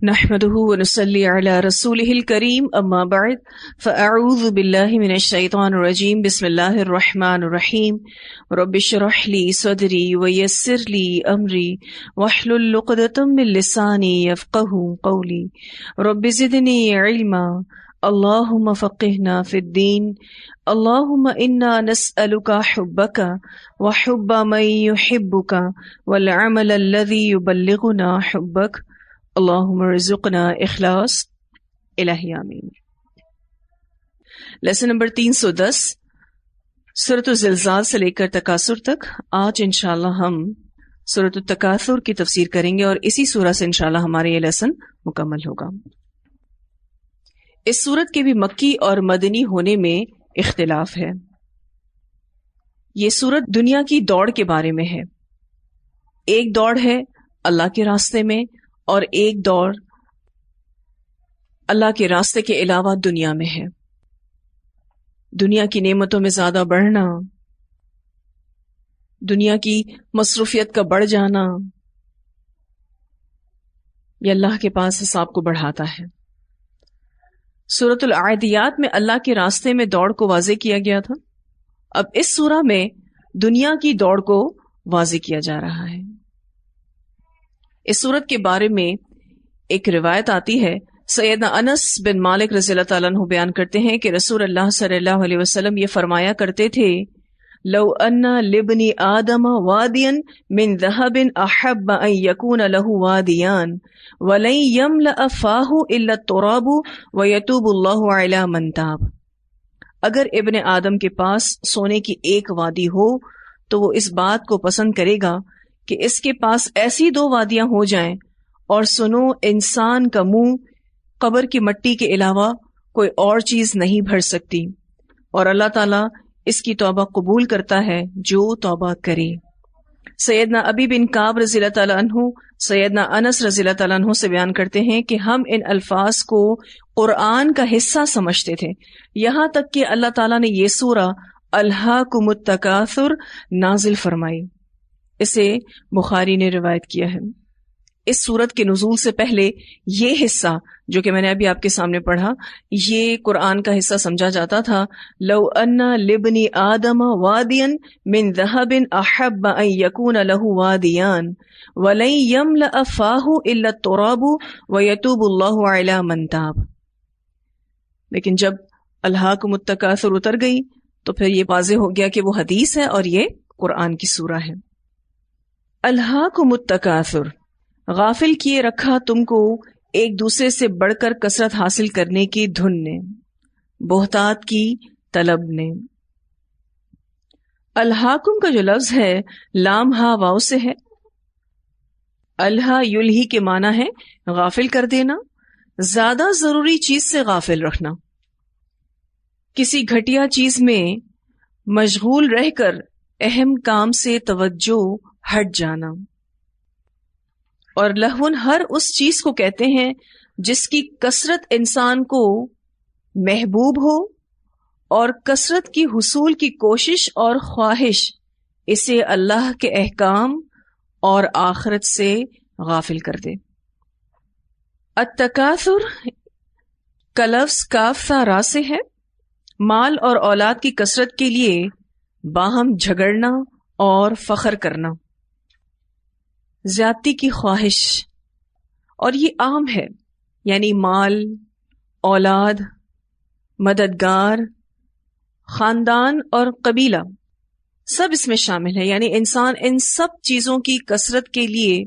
نحمده ونصلي على رسوله الكريم اما بعد فاعوذ بالله من الشيطان الرجيم بسم الله الرحمن الرحيم رب اشرح لي صدري ويسر لي امري واحلل عقدة من لساني يفقهوا قولي رب زدني علما اللهم فقهنا في الدين اللهم انا نسألك حبك وحب من يحبك والعمل الذي يبلغنا حبك اللہم ارزقنا اخلاص الہی آمین۔ لیسن نمبر 310 سورۃ الزلزال سے لے کر تکاثر تک۔ آج انشاءاللہ ہم سورۃ التکاثر کی تفسیر کریں گے اور اسی سورہ سے انشاءاللہ ہمارا یہ لیسن مکمل ہوگا۔ اس سورت کے بھی مکی اور مدنی ہونے میں اختلاف ہے۔ یہ سورت دنیا کی دوڑ کے بارے میں ہے۔ ایک دوڑ ہے اللہ کے راستے میں اور ایک دوڑ اللہ کے راستے کے علاوہ دنیا میں ہے۔ دنیا کی نعمتوں میں زیادہ بڑھنا، دنیا کی مصروفیت کا بڑھ جانا، یہ اللہ کے پاس حساب کو بڑھاتا ہے۔ سورۃ العادیات میں اللہ کے راستے میں دوڑ کو واضح کیا گیا تھا، اب اس سورہ میں دنیا کی دوڑ کو واضح کیا جا رہا ہے۔ اس سورت کے بارے میں ایک روایت آتی ہے، سیدنا انس بن مالک رضی اللہ تعالیٰ عنہ بیان کرتے ہیں کہ رسول اللہ صلی اللہ علیہ وسلم یہ فرمایا کرتے تھے، لو ان لابن آدم وادیا من ذهب احب ان يكون له وادیان ولن يملأ فاه الا التراب ويتوب الله على من تاب۔ اگر ابن آدم کے پاس سونے کی ایک وادی ہو تو وہ اس بات کو پسند کرے گا کہ اس کے پاس ایسی 2 وادیاں ہو جائیں، اور سنو انسان کا منہ قبر کی مٹی کے علاوہ کوئی اور چیز نہیں بھر سکتی، اور اللہ تعالیٰ اس کی توبہ قبول کرتا ہے جو توبہ کرے۔ سیدنا ابی بن کعب رضی اللہ تعالیٰ عنہ سیدنا انس رضی اللہ تعالیٰ عنہ سے بیان کرتے ہیں کہ ہم ان الفاظ کو قرآن کا حصہ سمجھتے تھے، یہاں تک کہ اللہ تعالیٰ نے یہ سورہ الہاکم التکاثر نازل فرمائی۔ اسے بخاری نے روایت کیا ہے۔ اس سورت کے نزول سے پہلے یہ حصہ جو کہ میں نے ابھی آپ کے سامنے پڑھا، یہ قرآن کا حصہ سمجھا جاتا تھا، لو ان لابن آدم وادیا من ذهب احب ان يكون له وادیان ولن يملأ فاه الا التراب ويتوب الله على من تاب۔ لیکن جب الہاکم التکاثر اتر گئی تو پھر یہ واضح ہو گیا کہ وہ حدیث ہے اور یہ قرآن کی سورہ ہے۔ الہاکم التکاثر، غافل کیے رکھا تم کو ایک دوسرے سے بڑھ کر کثرت حاصل کرنے کی دھن نے، بہتات کی طلب نے۔ الہاکم کا جو لفظ ہے لام ہا واو سے ہے۔ الہا یلہی کے معنی ہے غافل کر دینا، زیادہ ضروری چیز سے غافل رکھنا، کسی گھٹیا چیز میں مشغول رہ کر اہم کام سے توجہ ہٹ جانا۔ اور لہون ہر اس چیز کو کہتے ہیں جس کی کثرت انسان کو محبوب ہو اور کثرت کی حصول کی کوشش اور خواہش اسے اللہ کے احکام اور آخرت سے غافل کر دے۔ التکاثر کا لفظ کاف تا را سے ہے۔ مال اور اولاد کی کثرت کے لیے باہم جھگڑنا اور فخر کرنا، زیادتی کی خواہش، اور یہ عام ہے، یعنی مال، اولاد، مددگار، خاندان اور قبیلہ سب اس میں شامل ہے، یعنی انسان ان سب چیزوں کی کثرت کے لیے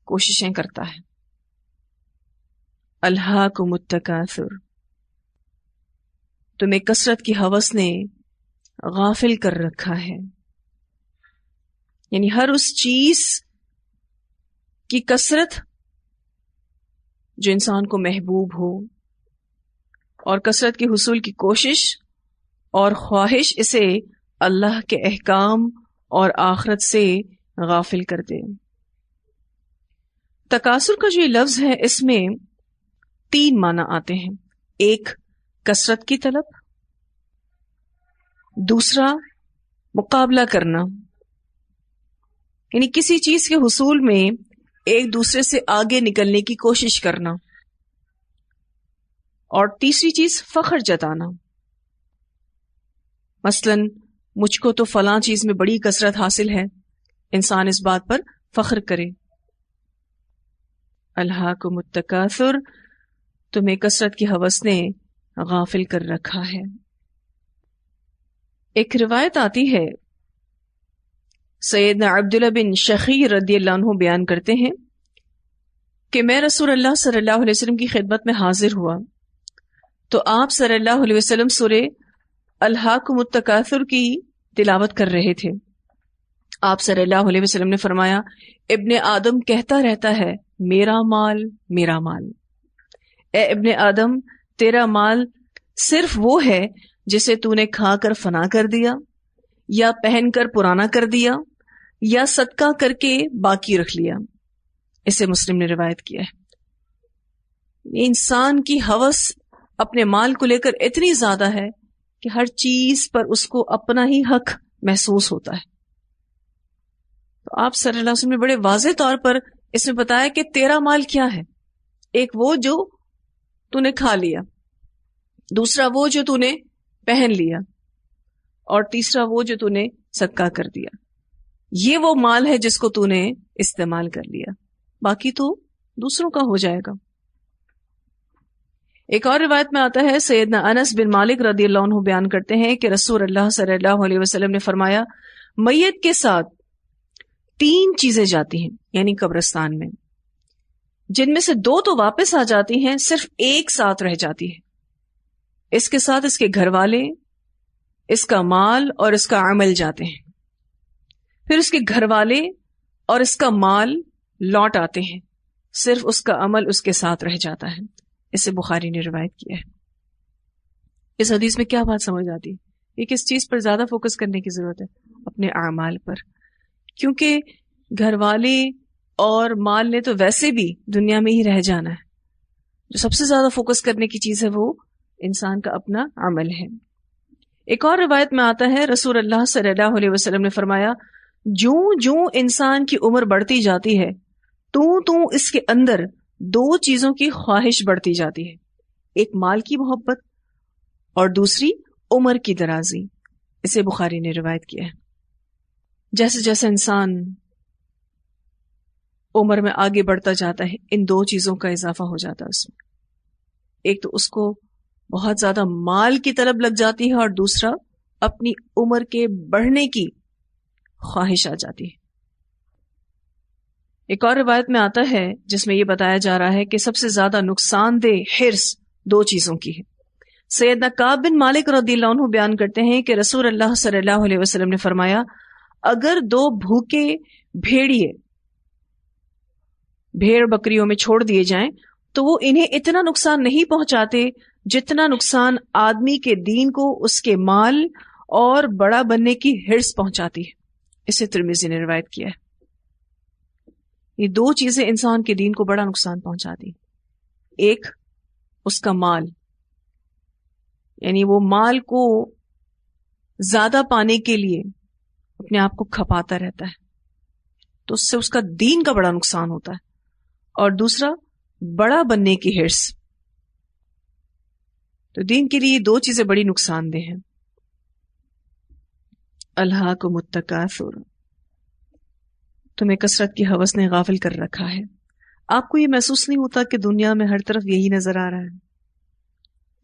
کوششیں کرتا ہے۔ الہاکم التکاثر، تمہیں کثرت کی ہوس نے غافل کر رکھا ہے، یعنی ہر اس چیز کی کثرت جو انسان کو محبوب ہو اور کثرت کے حصول کی کوشش اور خواہش اسے اللہ کے احکام اور آخرت سے غافل کر دے۔ تکاثر کا جو یہ لفظ ہے اس میں 3 معنی آتے ہیں۔ ایک کثرت کی طلب، دوسرا مقابلہ کرنا، یعنی کسی چیز کے حصول میں ایک دوسرے سے آگے نکلنے کی کوشش کرنا، اور تیسری چیز فخر جتانا، مثلاً مجھ کو تو فلاں چیز میں بڑی کثرت حاصل ہے، انسان اس بات پر فخر کرے۔ الہاکم التکاثر، تمہیں کثرت کی ہوس نے غافل کر رکھا ہے۔ ایک روایت آتی ہے، سیدنا عبداللہ بن شخیر رضی اللہ عنہ بیان کرتے ہیں کہ میں رسول اللہ صلی اللہ علیہ وسلم کی خدمت میں حاضر ہوا تو آپ صلی اللہ علیہ وسلم سورہ الہاکم التکاثر کی تلاوت کر رہے تھے۔ آپ صلی اللہ علیہ وسلم نے فرمایا، ابن آدم کہتا رہتا ہے میرا مال میرا مال۔ اے ابن آدم، تیرا مال صرف وہ ہے جسے تو نے کھا کر فنا کر دیا، یا پہن کر پرانا کر دیا، یا صدقہ کر کے باقی رکھ لیا۔ اسے مسلم نے روایت کیا ہے۔ انسان کی ہوس اپنے مال کو لے کر اتنی زیادہ ہے کہ ہر چیز پر اس کو اپنا ہی حق محسوس ہوتا ہے۔ تو آپ صلی اللہ علیہ وسلم نے بڑے واضح طور پر اس میں بتایا کہ تیرا مال کیا ہے۔ ایک وہ جو تو نے کھا لیا، دوسرا وہ جو تو نے پہن لیا، اور تیسرا وہ جو تو نے صدقہ کر دیا۔ یہ وہ مال ہے جس کو تو نے استعمال کر لیا، باقی تو دوسروں کا ہو جائے گا۔ ایک اور روایت میں آتا ہے، سیدنا انس بن مالک رضی اللہ عنہ بیان کرتے ہیں کہ رسول اللہ صلی اللہ علیہ وسلم نے فرمایا، میت کے ساتھ 3 چیزیں جاتی ہیں، یعنی قبرستان میں، جن میں سے 2 تو واپس آ جاتی ہیں، صرف ایک ساتھ رہ جاتی ہے۔ اس کے ساتھ اس کے گھر والے، اس کا مال اور اس کا عمل جاتے ہیں، پھر اس کے گھر والے اور اس کا مال لوٹ آتے ہیں، صرف اس کا عمل اس کے ساتھ رہ جاتا ہے۔ اسے بخاری نے روایت کیا ہے۔ اس حدیث میں کیا بات سمجھ آتی ہے؟ یہ کس چیز پر زیادہ فوکس کرنے کی ضرورت ہے؟ اپنے اعمال پر، کیونکہ گھر والے اور مال نے تو ویسے بھی دنیا میں ہی رہ جانا ہے۔ جو سب سے زیادہ فوکس کرنے کی چیز ہے وہ انسان کا اپنا عمل ہے۔ ایک اور روایت میں آتا ہے، رسول اللہ صلی اللہ علیہ وسلم نے فرمایا، جوں انسان کی عمر بڑھتی جاتی ہے تو اس کے اندر 2 چیزوں کی خواہش بڑھتی جاتی ہے، ایک مال کی محبت اور دوسری عمر کی درازی۔ اسے بخاری نے روایت کیا ہے۔ جیسے جیسے انسان عمر میں آگے بڑھتا جاتا ہے، ان 2 چیزوں کا اضافہ ہو جاتا ہے اس میں۔ ایک تو اس کو بہت زیادہ مال کی طلب لگ جاتی ہے، اور دوسرا اپنی عمر کے بڑھنے کی خواہش آ جاتی ہے۔ ایک اور روایت میں آتا ہے جس میں یہ بتایا جا رہا ہے کہ سب سے زیادہ نقصان دہ حرص 2 چیزوں کی ہے۔ سیدنا کعب بن مالک رضی اللہ عنہ بیان کرتے ہیں کہ رسول اللہ صلی اللہ علیہ وسلم نے فرمایا، اگر 2 بھوکے بھیڑیے بھیڑ بکریوں میں چھوڑ دیے جائیں تو وہ انہیں اتنا نقصان نہیں پہنچاتے جتنا نقصان آدمی کے دین کو اس کے مال اور بڑا بننے کی حرص پہنچاتی ہے۔ اسے ترمذی نے روایت کیا ہے۔ یہ 2 چیزیں انسان کے دین کو بڑا نقصان پہنچاتی۔ ایک اس کا مال، یعنی وہ مال کو زیادہ پانے کے لیے اپنے آپ کو کھپاتا رہتا ہے، تو اس سے اس کا دین کا بڑا نقصان ہوتا ہے۔ اور دوسرا بڑا بننے کی حرص۔ تو دین کے لیے یہ 2 چیزیں بڑی نقصان دہ ہیں۔ الہاکم التکاثر، تمہیں کثرت کی ہوس نے غافل کر رکھا ہے۔ آپ کو یہ محسوس نہیں ہوتا کہ دنیا میں ہر طرف یہی نظر آ رہا ہے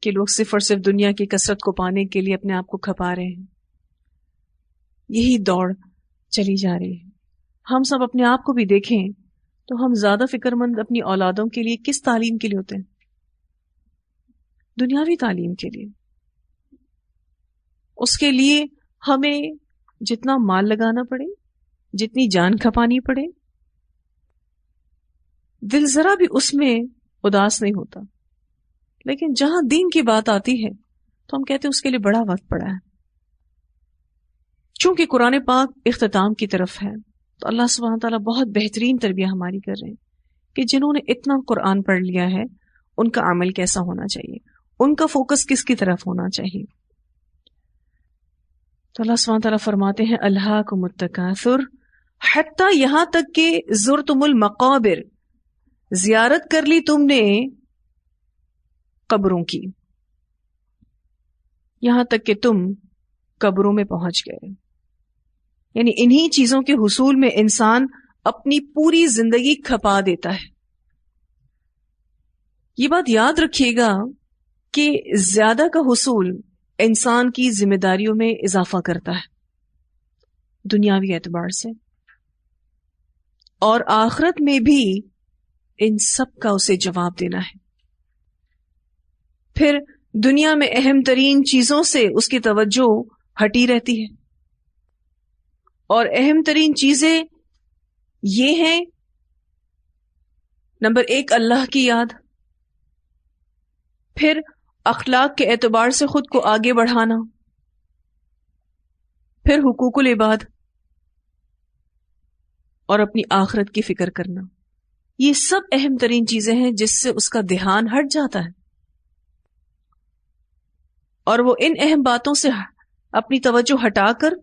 کہ لوگ صرف اور صرف دنیا کی کثرت کو پانے کے لیے اپنے آپ کو کھپا رہے ہیں؟ یہی دوڑ چلی جا رہی ہے۔ ہم سب اپنے آپ کو بھی دیکھیں تو ہم زیادہ فکر مند اپنی اولادوں کے لیے کس تعلیم کے لیے ہوتے ہیں؟ دنیاوی تعلیم کے لیے۔ اس کے لیے ہمیں جتنا مال لگانا پڑے، جتنی جان کھپانی پڑے، دل ذرا بھی اس میں اداس نہیں ہوتا۔ لیکن جہاں دین کی بات آتی ہے تو ہم کہتے ہیں اس کے لیے بڑا وقت پڑا ہے۔ چونکہ قرآن پاک اختتام کی طرف ہے تو اللہ سبحانہ تعالیٰ بہت بہترین تربیہ ہماری کر رہے ہیں کہ جنہوں نے اتنا قرآن پڑھ لیا ہے ان کا عمل کیسا ہونا چاہیے، ان کا فوکس کس کی طرف ہونا چاہیے۔ تو اللہ سبحانہ تعالیٰ فرماتے ہیں، الہاکم التکاثر، حتیٰ یہاں تک کہ زرتم المقابر، زیارت کر لی تم نے قبروں کی، یہاں تک کہ تم قبروں میں پہنچ گئے. یعنی انہی چیزوں کے حصول میں انسان اپنی پوری زندگی کھپا دیتا ہے. یہ بات یاد رکھیے گا کہ زیادہ کا حصول انسان کی ذمہ داریوں میں اضافہ کرتا ہے دنیاوی اعتبار سے، اور آخرت میں بھی ان سب کا اسے جواب دینا ہے. پھر دنیا میں اہم ترین چیزوں سے اس کی توجہ ہٹی رہتی ہے، اور اہم ترین چیزیں یہ ہیں: نمبر 1 اللہ کی یاد، پھر اخلاق کے اعتبار سے خود کو آگے بڑھانا، پھر حقوق العباد، اور اپنی آخرت کی فکر کرنا. یہ سب اہم ترین چیزیں ہیں جس سے اس کا دھیان ہٹ جاتا ہے، اور وہ ان اہم باتوں سے اپنی توجہ ہٹا کر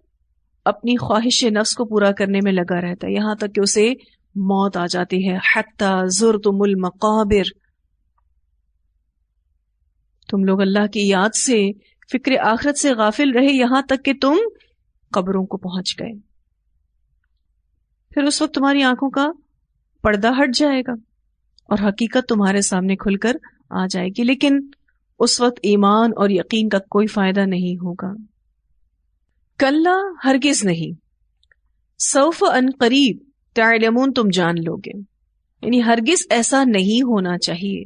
اپنی خواہش نفس کو پورا کرنے میں لگا رہتا ہے، یہاں تک کہ اسے موت آ جاتی ہے. حتی زرتم المقابر، تم لوگ اللہ کی یاد سے، فکر آخرت سے غافل رہے یہاں تک کہ تم قبروں کو پہنچ گئے. پھر اس وقت تمہاری آنکھوں کا پردہ ہٹ جائے گا اور حقیقت تمہارے سامنے کھل کر آ جائے گی، لیکن اس وقت ایمان اور یقین کا کوئی فائدہ نہیں ہوگا. کلا، ہرگز نہیں، سوف ان قریب تعلمون، تم جان لو گے. یعنی ہرگز ایسا نہیں ہونا چاہیے،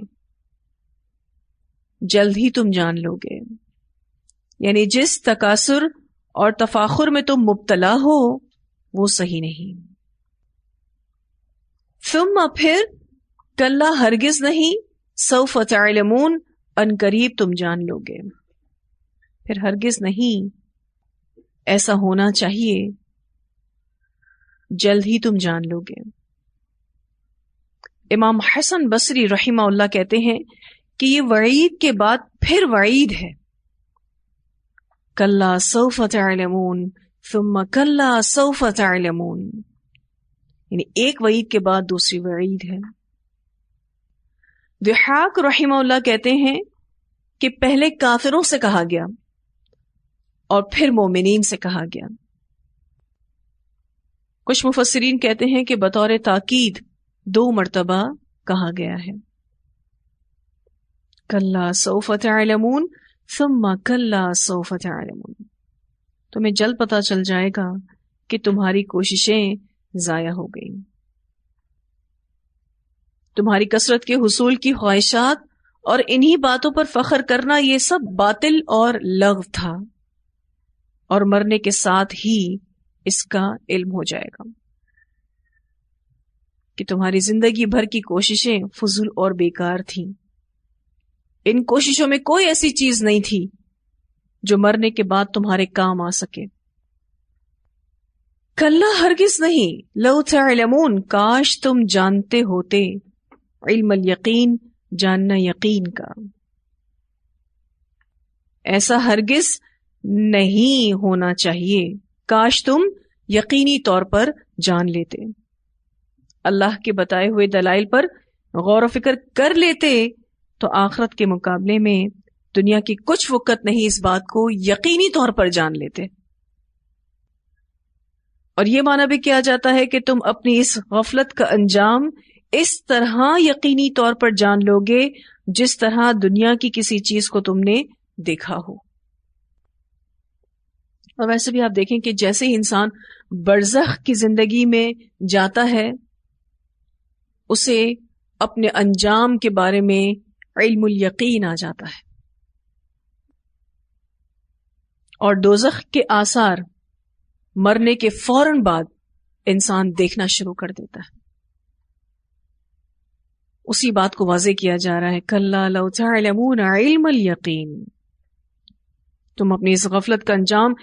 جلد ہی تم جان لو گے. یعنی جس تکاثر اور تفاخر میں تم مبتلا ہو وہ صحیح نہیں. ثم، پھر، کلا، ہرگز نہیں، سوف تعلمون، ان قریب تم جان لو گے. پھر ہرگز نہیں ایسا ہونا چاہیے، جلد ہی تم جان لو گے. امام حسن بصری رحمہ اللہ کہتے ہیں کہ یہ وعید کے بعد پھر وعید ہے. کلا سوف تعلمون ثم کلا سوف تعلمون، یعنی ایک وعید کے بعد دوسری وعید ہے. ضحاک رحمہ اللہ کہتے ہیں کہ پہلے کافروں سے کہا گیا اور پھر مومنین سے کہا گیا. کچھ مفسرین کہتے ہیں کہ بطور تاکید 2 مرتبہ کہا گیا ہے. کلا سوف تعلمون ثم کلا سوف تعلمون، تمہیں جلد پتا چل جائے گا کہ تمہاری کوششیں ضائع ہو گئیں. تمہاری کثرت کے حصول کی خواہشات اور انہی باتوں پر فخر کرنا، یہ سب باطل اور لغو تھا، اور مرنے کے ساتھ ہی اس کا علم ہو جائے گا کہ تمہاری زندگی بھر کی کوششیں فضول اور بیکار تھیں. ان کوششوں میں کوئی ایسی چیز نہیں تھی جو مرنے کے بعد تمہارے کام آ سکے. کلا، ہرگز نہیں، لو تعلمون، کاش تم جانتے ہوتے، علم الیقین، جاننا یقین کا. ایسا ہرگز نہیں ہونا چاہیے، کاش تم یقینی طور پر جان لیتے، اللہ کے بتائے ہوئے دلائل پر غور و فکر کر لیتے، تو آخرت کے مقابلے میں دنیا کی کچھ وقت نہیں اس بات کو یقینی طور پر جان لیتے. اور یہ معنی بھی کیا جاتا ہے کہ تم اپنی اس غفلت کا انجام اس طرح یقینی طور پر جان لو گے جس طرح دنیا کی کسی چیز کو تم نے دیکھا ہو. اور ویسے بھی آپ دیکھیں کہ جیسے ہی انسان برزخ کی زندگی میں جاتا ہے، اسے اپنے انجام کے بارے میں علم الیقین آ جاتا ہے، اور دوزخ کے آثار مرنے کے فوراً بعد انسان دیکھنا شروع کر دیتا ہے. اسی بات کو واضح کیا جا رہا ہے، کلا لو تعلمون علم الیقین، تم اپنی اس غفلت کا انجام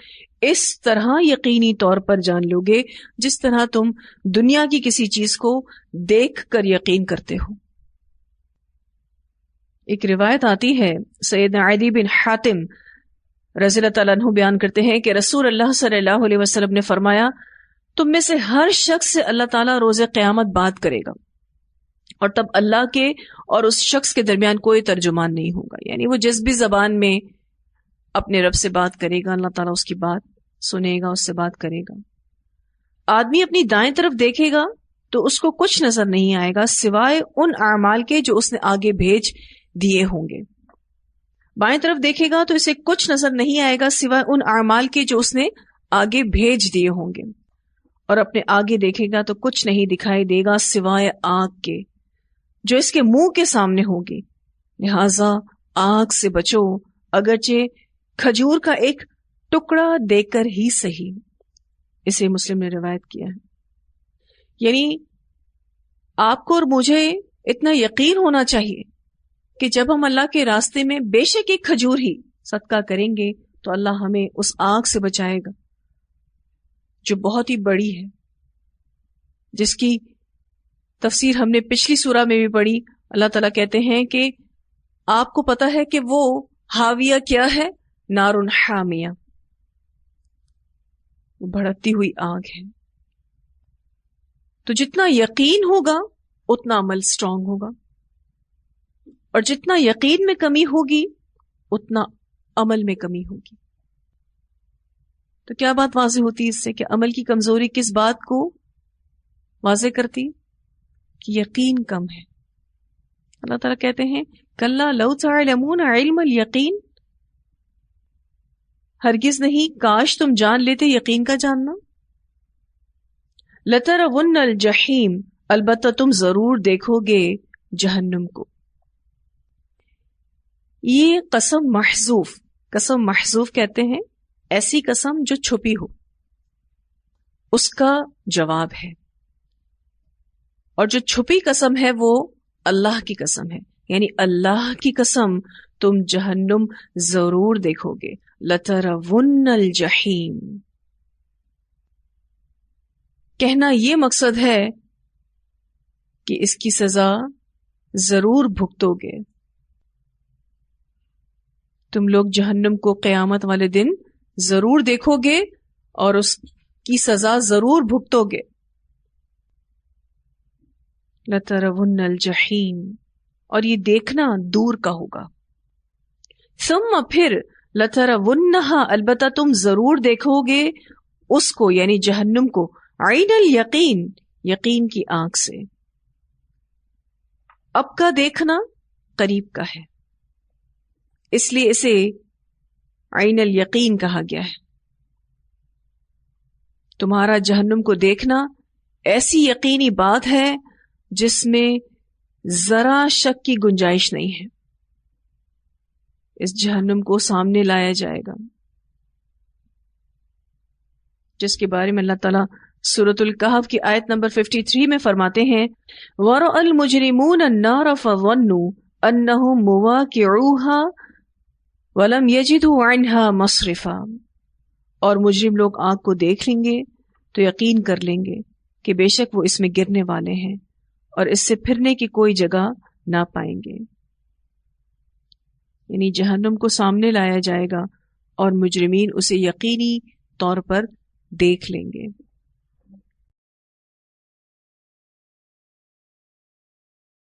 اس طرح یقینی طور پر جان لو گے جس طرح تم دنیا کی کسی چیز کو دیکھ کر یقین کرتے ہو. ایک روایت آتی ہے، سیدنا عدی بن حاتم رضی اللہ تعالیٰ عنہ بیان کرتے ہیں کہ رسول اللہ صلی اللہ علیہ وسلم نے فرمایا، تم میں سے ہر شخص سے اللہ تعالیٰ روز قیامت بات کرے گا اور تب اللہ کے اور اس شخص کے درمیان کوئی ترجمان نہیں ہوگا. یعنی وہ جس بھی زبان میں اپنے رب سے بات کرے گا اللہ تعالیٰ اس کی بات سنے گا، اس سے بات کرے گا. آدمی اپنی دائیں طرف دیکھے گا تو اس کو کچھ نظر نہیں آئے گا سوائے ان اعمال کے جو اس نے آگے بھیج دیے ہوں گے. بائیں طرف دیکھے گا تو اسے کچھ نظر نہیں آئے گا سوائے ان اعمال کے جو اس نے آگے بھیج دیے ہوں گے. اور اپنے آگے دیکھے گا تو کچھ نہیں دکھائی دے گا سوائے آگ کے جو اس کے منہ کے سامنے ہوگی. لہذا آگ سے بچو، اگرچہ کھجور کا ایک ٹکڑا دے کر ہی صحیح. اسے مسلم نے روایت کیا ہے. یعنی آپ کو اور مجھے اتنا یقین ہونا چاہیے کہ جب ہم اللہ کے راستے میں بے شک ایک کھجور ہی صدقہ کریں گے تو اللہ ہمیں اس آگ سے بچائے گا جو بہت ہی بڑی ہے، جس کی تفسیر ہم نے پچھلی سورہ میں بھی پڑھی. اللہ تعالیٰ کہتے ہیں کہ آپ کو پتا ہے کہ وہ حاویہ کیا ہے؟ نار حامیہ، وہ بھڑکتی ہوئی آگ ہے. تو جتنا یقین ہوگا اتنا عمل سٹرونگ ہوگا، اور جتنا یقین میں کمی ہوگی اتنا عمل میں کمی ہوگی. تو کیا بات واضح ہوتی ہے اس سے کہ عمل کی کمزوری کس بات کو واضح کرتی؟ کہ یقین کم ہے. اللہ تعالیٰ کہتے ہیں کلا لو تعلمون علم الیقین، ہرگز نہیں کاش تم جان لیتے یقین کا جاننا. لترون الجحیم، البتہ تم ضرور دیکھو گے جہنم کو. یہ قسم محذوف کہتے ہیں ایسی قسم جو چھپی ہو، اس کا جواب ہے. اور جو چھپی قسم ہے وہ اللہ کی قسم ہے، یعنی اللہ کی قسم تم جہنم ضرور دیکھو گے. لترون الجحیم، کہنا یہ مقصد ہے کہ اس کی سزا ضرور بھگتو گے. تم لوگ جہنم کو قیامت والے دن ضرور دیکھو گے اور اس کی سزا ضرور بھگتو گے. لترون الجحیم، اور یہ دیکھنا دور کا ہوگا. ثم پھر لترونہا، البتہ تم ضرور دیکھو گے اس کو یعنی جہنم کو، عین الیقین، یقین کی آنکھ سے. اب کا دیکھنا قریب کا ہے، اس لیے اسے عین الیقین کہا گیا ہے. تمہارا جہنم کو دیکھنا ایسی یقینی بات ہے جس میں ذرا شک کی گنجائش نہیں ہے. اس جہنم کو سامنے لایا جائے گا جس کے بارے میں اللہ تعالیٰ سورۃ الکہف کی آیت نمبر 53 میں فرماتے ہیں وَرَأَى الْمُجْرِمُونَ النَّارَ فَظَنُّوا أَنَّهُمْ مُوَاقِعُوهَا وَلَمْ يَجِدُوا عَنْهَا مَصْرِفًا. اور مجرم لوگ آگ کو دیکھ لیں گے تو یقین کر لیں گے کہ بے شک وہ اس میں گرنے والے ہیں اور اس سے پھرنے کی کوئی جگہ نہ پائیں گے. یعنی جہنم کو سامنے لایا جائے گا اور مجرمین اسے یقینی طور پر دیکھ لیں گے.